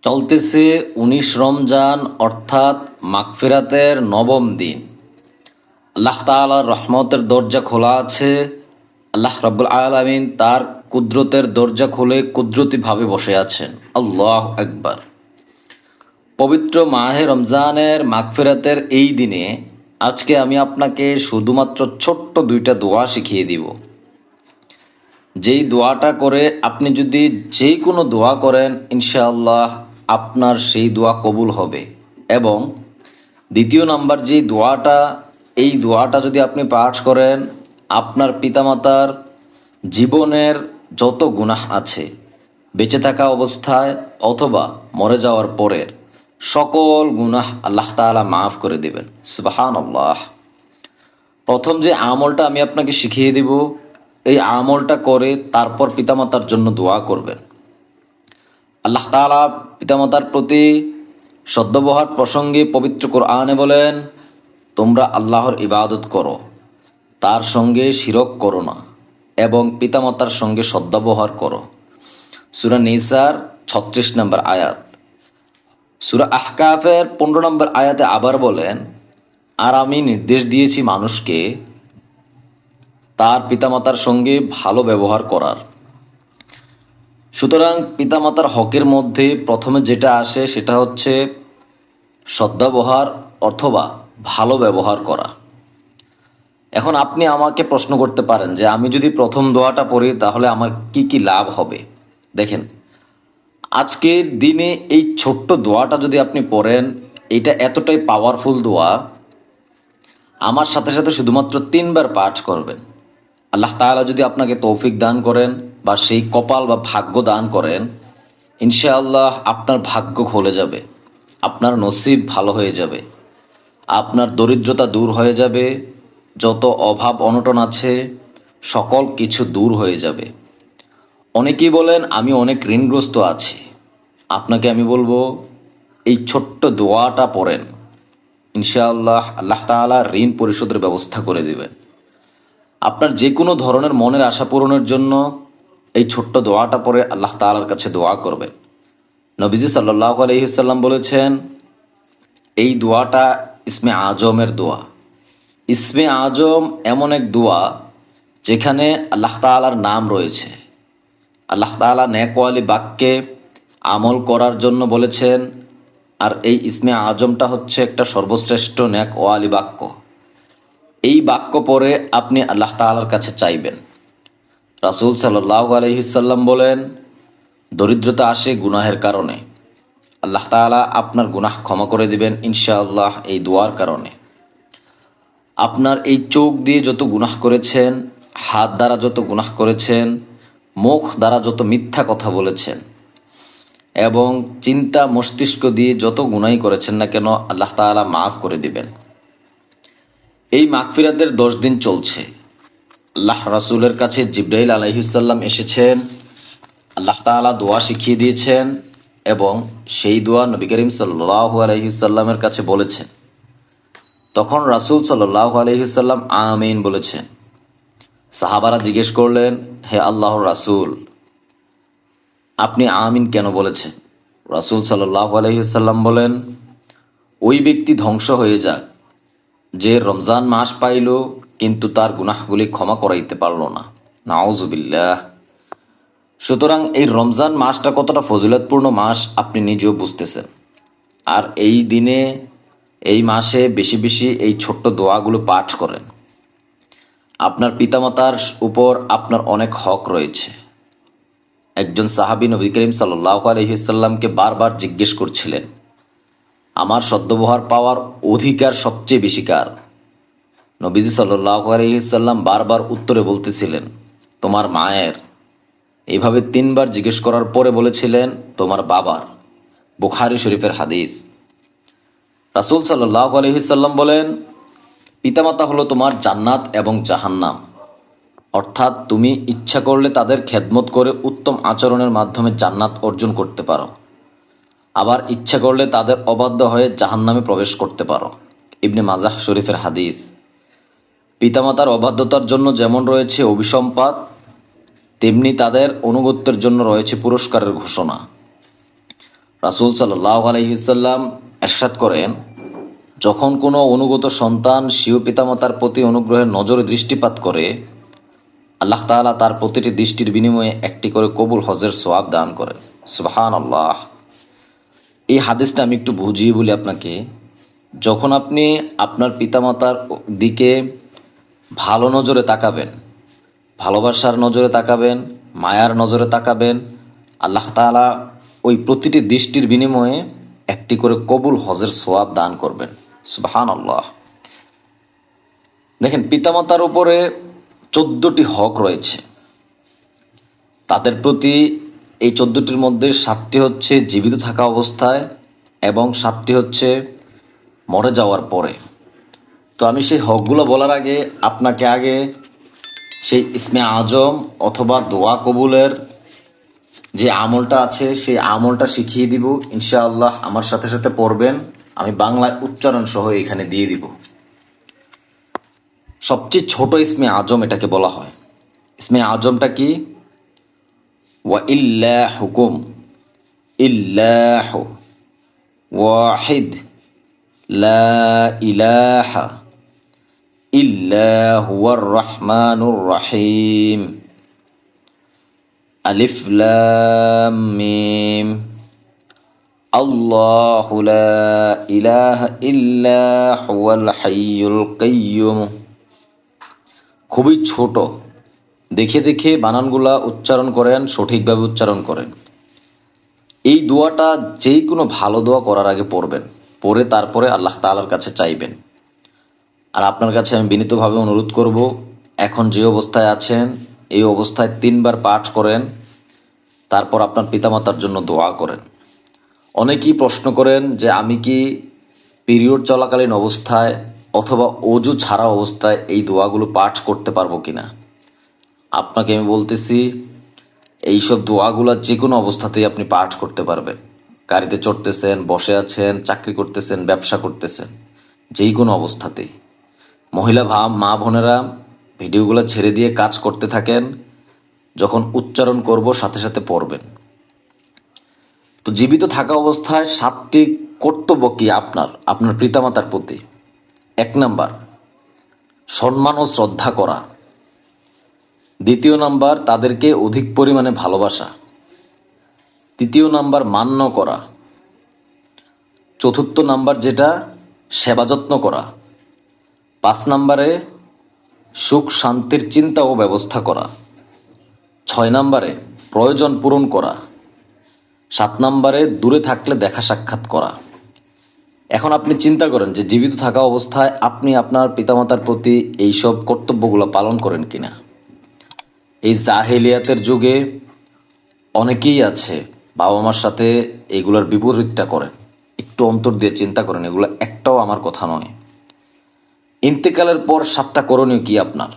চলতেছে ১৯ রমজান অর্থাৎ মাগফিরাতের নবম দিন। আল্লাহ তাআলার রহমতের দরজা খোলা আছে। আল্লাহ রাব্বুল আলামিন তার কুদরতের দরজা খুলে কুদরতিভাবে বসে আছেন। আল্লাহু আকবার। পবিত্র মাহে রমজানের মাগফিরাতের এই দিনে আজকে আমি আপনাকে শুধুমাত্র ছোট্ট দুইটা দোয়া শিখিয়ে দিব। যেই দোয়াটা করে আপনি যদি যেই কোনো দোয়া করেন ইনশাআল্লাহ আপনার সেই দোয়া কবুল হবে। এবং দ্বিতীয় নাম্বার যেই দোয়াটা, এই দোয়াটা যদি আপনি পাঠ করেন আপনার পিতামাতার জীবনের যত গুনাহ আছে বেঁচে থাকা অবস্থায় অথবা মরে যাওয়ার পরের সকল গুনাহ আল্লাহ তাআলা মাফ করে দেবেন। সুবহানাল্লাহ। প্রথম যে আমলটা আমি আপনাকে শিখিয়ে দেব, এই আমলটা করে তারপর পিতামাতার জন্য দোয়া করবেন। আল্লাহ তাআলা পিতামাতার প্রতি সদ্ব্যবহার প্রসঙ্গে পবিত্র কোরআনে বলেন, তোমরা আল্লাহর ইবাদত করো, তার সঙ্গে শিরক করো না এবং পিতামাতার সঙ্গে সদ্ব্যবহার করো। সূরা নিসার ৩৬ নম্বর আয়াত। সূরা আহকাফের ১৫ নম্বর আয়াতে আবার বলেন, আর আমি নির্দেশ দিয়েছি মানুষকে তার পিতামাতার সঙ্গে ভালো ব্যবহার করার। সুতরাং পিতামাতার হকের মধ্যে প্রথমে যেটা আসে সেটা হচ্ছে সদ্ব্যবহার অথবা ভালো ব্যবহার করা। এখন আপনি আমাকে প্রশ্ন করতে পারেন যে আমি যদি প্রথম দোয়াটা পড়ি তাহলে আমার কি কি লাভ হবে। দেখেন, আজকের দিনে এই ছোট্ট দোয়াটা যদি আপনি পড়েন, এটা এতটাই পাওয়ারফুল দোয়া। আমার সাথে সাথে শুধুমাত্র ৩ বার পাঠ করবেন। আল্লাহ তাআলা যদি আপনাকে তৌফিক দান করেন বা সেই কপাল বা ভাগ্য দান করেন, ইনশাআল্লাহ আপনার ভাগ্য খুলে যাবে, আপনার নসিব ভালো হয়ে যাবে, আপনার দরিদ্রতা দূর হয়ে যাবে, যত অভাব অনটন আছে সকল কিছু দূর হয়ে যাবে। অনেকেই বলেন আমি অনেক ঋণগ্রস্ত আছি। আপনাকে আমি বলবো এই ছোট্ট দোয়াটা পড়েন, ইনশাআল্লাহ আল্লাহ তাআলা ঋণ পরিশোধের ব্যবস্থা করে দেবেন। আপনার যে কোনো ধরনের মনের আশা পূরণের জন্য এই ছোট্ট দোয়াটা পড়ে আল্লাহ তাআলার কাছে দোয়া করবেন। নবীজি সাল্লাল্লাহু আলাইহি ওয়াসাল্লাম বলেছেন, এই দোয়াটা ইসমে আজমের দোয়া। ইসমে আজম এমন এক দোয়া যেখানে আল্লাহ তাআলার নাম রয়েছে। আল্লাহ তাআলা নেকওয়ালি বাক্যে আমল করার জন্য বলেছেন, আর এই ইসমে আজমটা হচ্ছে একটা সর্বশ্রেষ্ঠ নেকওয়ালি বাক্য। এই বাক্য পড়ে আপনি আল্লাহ তাআলার কাছে চাইবেন। রাসূল সাল্লাল্লাহু আলাইহি ওয়াসাল্লাম বলেন, দরিদ্রতা আসে গুনাহের কারণে। আল্লাহ তাআলা আপনার গুনাহ ক্ষমা করে দিবেন ইনশাআল্লাহ এই দোয়ার কারণে। আপনার এই চোখ দিয়ে যত গুনাহ করেছেন, হাত দ্বারা যত গুনাহ করেছেন, মুখ দ্বারা যত মিথ্যা কথা বলেছেন এবং চিন্তা মস্তিষ্ক দিয়ে যত গুনাহই করেছেন না কেন, আল্লাহ তাআলা মাফ করে দিবেন। এই মাগফিরাতের 10 দিন চলছে। আল্লাহ রাসূলের কাছে জিবরাইল আলাইহিস সালাম এসেছেন, আল্লাহ তাআলা দোয়া শিখিয়ে দিয়েছেন এবং সেই দোয়া নবী করিম সাল্লাল্লাহু আলাইহি সাল্লামের কাছে বলেছেন। তখন রাসূল সাল্লাল্লাহু আলাইহি সাল্লাম আমিন বলেছেন। সাহাবারা জিজ্ঞেস করলেন, হে আল্লাহর রাসূল, আপনি আমিন কেন বলেছেন? রাসূল সাল্লাল্লাহু আলাইহি সাল্লাম বলেন, ওই ব্যক্তি ধ্বংস হয়ে যাক যে রমজান মাস পাইল কিন্তু তার গুনাহগুলি ক্ষমা করাইতে পারল না। নাউজুবিল্লাহ। সুতরাং এই রমজান মাসটা কতটা ফজিলতপূর্ণ মাস আপনি নিজেও বুঝতেছেন। আর এই দিনে এই মাসে বেশি বেশি এই ছোট্ট দোয়াগুলো পাঠ করেন। আপনার পিতামাতার উপর আপনার অনেক হক রয়েছে। একজন সাহাবী নবী করিম সাল্লাল্লাহু আলাইহি সাল্লামকে বারবার জিজ্ঞেস করছিলেন, আমার সদ্ব্যবহার পাওয়ার অধিকার সবচেয়ে বেশি কার? নবীজি সাল্লাল্লাহু আলাইহি সাল্লাম বারবার উত্তরে বলতেছিলেন, তোমার মায়ের। এইভাবে 3 বার জিজ্ঞেস করার পরে বলেছিলেন, তোমার বাবার। বুখারী শরীফের হাদিস। রাসূল সাল্লাল্লাহু আলাইহি সাল্লাম বলেন, পিতামাতা হলো তোমার জান্নাত এবং জাহান্নাম। অর্থাৎ তুমি ইচ্ছা করলে তাদের খেদমত করে উত্তম আচরণের মাধ্যমে জান্নাত অর্জন করতে পারো, আবার ইচ্ছা করলে তাদের অবাধ্য হয়ে জাহান্নামে প্রবেশ করতে পারো। ইবনে মাজাহ শরীফের হাদিস। পিতামাতার অবাধ্যতার জন্য যেমন রয়েছে অভিসম্পাত, তেমনি তাদের অনুগত্যের জন্য রয়েছে পুরস্কারের ঘোষণা। রাসূল সাল্লাল্লাহু আলাইহি ওয়াসাল্লাম ইরশাদ করেন, যখন কোনো অনুগত সন্তান স্বীয় পিতামাতার প্রতি অনুগ্রহের নজরে দৃষ্টিপাত করে, আল্লাহ তাআলা তার প্রতিটি দৃষ্টির বিনিময়ে একটি করে কবুল হজের সওয়াব দান করেন। সুবহানাল্লাহ। এই হাদিসটা আমি একটু বুঝিয়ে বলি আপনাকে। যখন আপনি আপনার পিতামাতার দিকে ভালো নজরে তাকাবেন, ভালোবাসার নজরে তাকাবেন, মায়ার নজরে তাকাবেন, আল্লাহ তাআলা ওই প্রতিটি দৃষ্টির বিনিময়ে একটি করে কবুল হজের সওয়াব দান করবেন। সুবহানাল্লাহ। দেখেন, পিতামাতার উপরে 14টি হক রয়েছে। তাদের প্রতি এই 14টির মধ্যে 7টি হচ্ছে জীবিত থাকা অবস্থায় এবং 7টি হচ্ছে মরে যাওয়ার পরে। তো আমি সেই হকগুলো বলার আগে আপনাকে আগে সেই ইসমে আজম অথবা দোয়া কবুলের যে আমলটা আছে সেই আমলটা শিখিয়ে দিব ইনশাআল্লাহ। আমার সাথে সাথে পড়বেন, আমি বাংলায় উচ্চারণ সহ এখানে দিয়ে দিব। সবচেয়ে ছোট ইসমে আজম এটাকে বলা হয়। ইসমে আজমটা কি? ওয়া ইল্লাহুকুম, ইল্লাহু ওয়াহিদ, লা ইলাহা ইল্লা হুয়ার রহমানুর রহিম, আলিফ লাম মিম, আল্লাহু লা ইলাহা ইল্লা হুয়াল হাইয়ুল কাইয়্যুম। খুবই ছোট, দেখে দেখে বানানগুলা উচ্চারণ করেন, সঠিকভাবে উচ্চারণ করেন। এই দোয়াটা যেই কোনো ভালো দোয়া করার আগে পড়বেন, পড়ে তারপরে আল্লাহ তাআলার কাছে চাইবেন। আর আপনার কাছে আমি বিনীতভাবে অনুরোধ করব, এখন যে অবস্থায় আছেন এই অবস্থায় 3 বার পাঠ করেন, তারপর আপনার পিতামাতার জন্য দোয়া করেন। অনেকেই প্রশ্ন করেন যে আমি কি পিরিয়ড চলাকালীন অবস্থায় অথবা অজু ছাড়া অবস্থায় এই দোয়াগুলো পাঠ করতে পারবো কিনা। আপনাকে আমি বলতেছি, এইসব দোয়াগুলো যে কোনো অবস্থাতেই আপনি পাঠ করতে পারবেন। গাড়িতে চড়তেছেন, বসে আছেন, চাকরি করতেছেন, ব্যবসা করতেছেন, যেই কোনো অবস্থাতেই। মহিলা মা বোনেরা ভিডিওগুলো ছেড়ে দিয়ে কাজ করতে থাকেন, যখন উচ্চারণ করব সাথে সাথে পড়বেন। তো জীবিত থাকা অবস্থায় 7টি কর্তব্য কি আপনার পিতামাতার প্রতি? 1 নাম্বার, সম্মান ও শ্রদ্ধা করা। 2 নাম্বার, তাদেরকে অধিক পরিমাণে ভালোবাসা। 3 নাম্বার, মান্য করা। 4 নাম্বার যেটা, সেবা যত্ন করা। 5 নাম্বারে সুখ শান্তির চিন্তা ও ব্যবস্থা করা। 6 নাম্বারে প্রয়োজন পূরণ করা। 7 নাম্বারে দূরে থাকলে দেখা সাক্ষাৎ করা। এখন আপনি চিন্তা করেন যে জীবিত থাকা অবস্থায় আপনি আপনার পিতামাতার প্রতি এইসব কর্তব্যগুলো পালন করেন কিনা। এই জাহেলিয়াতের যুগে অনেকেই আছে বাবা মার সাথে এগুলোর বিপরীতটা করেন। একটু অন্তর দিয়ে চিন্তা করেন, এগুলো একটাও আমার কথা নয়। ইন্তেকালের পর 7টা করণীয় কি আপনার?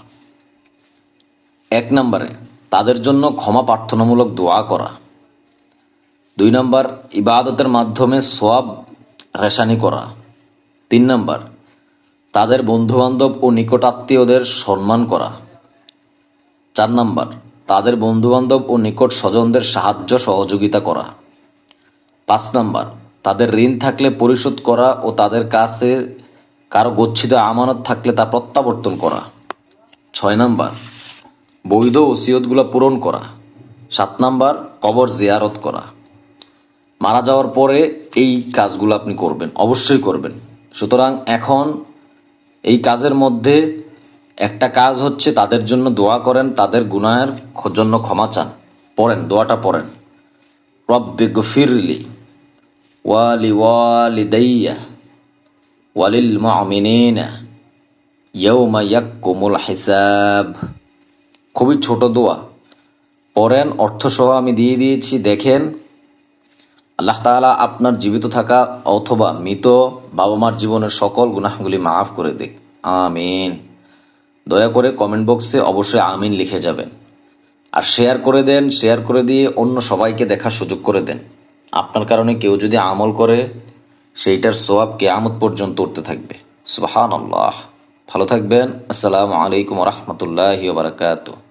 1 নাম্বারে তাদের জন্য ক্ষমা প্রার্থনামূলক দোয়া করা। 2 নাম্বার, ইবাদতের মাধ্যমে সওয়াব রেশানি করা। 3 নাম্বার, তাদের বন্ধুবান্ধব ও নিকটাত্মীয়দের সম্মান করা। 4 নাম্বার, তাদের বন্ধুবান্ধব ও নিকট স্বজনদের সাহায্য সহযোগিতা করা। 5 নাম্বার, তাদের ঋণ থাকলে পরিশোধ করা ও তাদের কাছে কারো গচ্ছিত আমানত থাকলে তা প্রত্যাবর্তন করা। 6 নাম্বার, বৈধ ওসিয়তগুলো পূরণ করা। 7 নাম্বার, কবর জিয়ারত করা। মারা যাওয়ার পরে এই কাজগুলো আপনি করবেন, অবশ্যই করবেন। সুতরাং এখন এই কাজের মধ্যে একটা কাজ হচ্ছে তাদের জন্য দোয়া করেন, তাদের গুনাহের জন্য ক্ষমা চান। পড়েন, দোয়াটা পড়েন। রব্বিগফিরলি ওয়ালি ওয়ালিদাইয়া ওয়ালিল মুমিনিনা ইয়াউমা ইয়াকুমুল হিসাব। খুবই ছোট দোয়া, পড়েন, অর্থসহ আমি দিয়ে দিয়েছি। দেখেন, আল্লাহ তাআলা আপনার জীবিত থাকা অথবা মৃত বাবা মার জীবনের সকল গুনাহগুলি মাফ করে দিক। আমিন। দয়া করে কমেন্ট বক্সে অবশ্যই আমিন লিখে যাবেন। আর শেয়ার করে দেন, শেয়ার করে দিয়ে অন্য সবাইকে দেখার সুযোগ করে দেন। আপনার কারণে কেউ যদি আমল করে, সেইটার সওয়াব কিয়ামত পর্যন্ত উঠতে থাকবে। সুবহানাল্লাহ। ভালো থাকবেন। আসসালামু আলাইকুম ওয়া রাহমাতুল্লাহি ওয়া বারাকাতুহু।